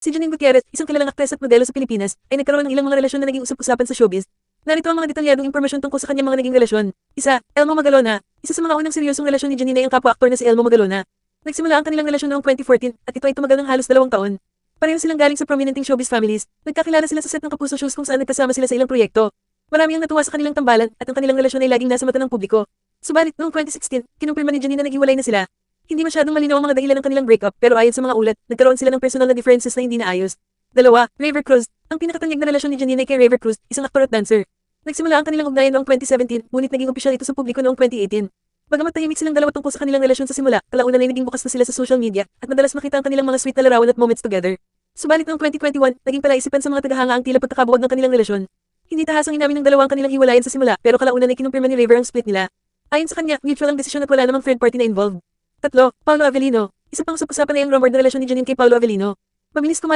Si Janine Gutierrez, isang kilalang aktres at modelo sa Pilipinas, ay nagkaroon ng ilang mga relasyon na naging usap-usapan sa showbiz. Narito ang mga detalyadong impormasyon tungkol sa kanyang mga naging relasyon. Isa, Elmo Magalona. Isa sa mga unang seryosong relasyon ni Janine ay ang kapwa-aktor na si Elmo Magalona. Nagsimula ang kanilang relasyon noong 2014 at ito ay tumagal ng halos 2 taon. Pareho silang galing sa prominenteng showbiz families. Nagkakilala sila sa set ng Kapuso shows kung saan nagkasama sila sa ilang proyekto. Marami ang natuwa sa kanilang tambalan at ang kanilang relasyon ay laging nasa mata ng publiko. Subalit noong 2016, kinumpirma ni Janine na naghiwalay na sila. Hindi masyadong malinaw ang mga dahilan ng kanilang breakup pero ayon sa mga ulat, nagkaroon sila ng personal na differences na hindi naayos. 2. Raver Cruz. Ang pinakatanyag na relasyon ni Janine ay kay Raver Cruz, isang aktor at dancer. Nagsimula ang kanilang ugnayan noong 2017, ngunit naging opisyal ito sa publiko noong 2018. Bagamat tahimik silang dalawa tungkol sa kanilang relasyon sa simula, kalaunan ay naging bukas na sila sa social media at madalas makita ang kanilang mga sweet na larawan at moments together. Subalit noong 2021, naging palaisipan sa mga tagahanga ang tila pagkakabuwag ng kanilang relasyon. Hindi tahasang inamin ng dalawa ang kanilang hiwalayan sa simula pero kalaunan ay kinumpirma ni Raver ang split nila. Ayon sa kanya, mutual ang desisyon at wala namang third party na involved. 3. Paolo Avellino. Isa pang usap-usapan ay ang rumored na relasyon ni Janine kay Paolo Avellino. Mabilis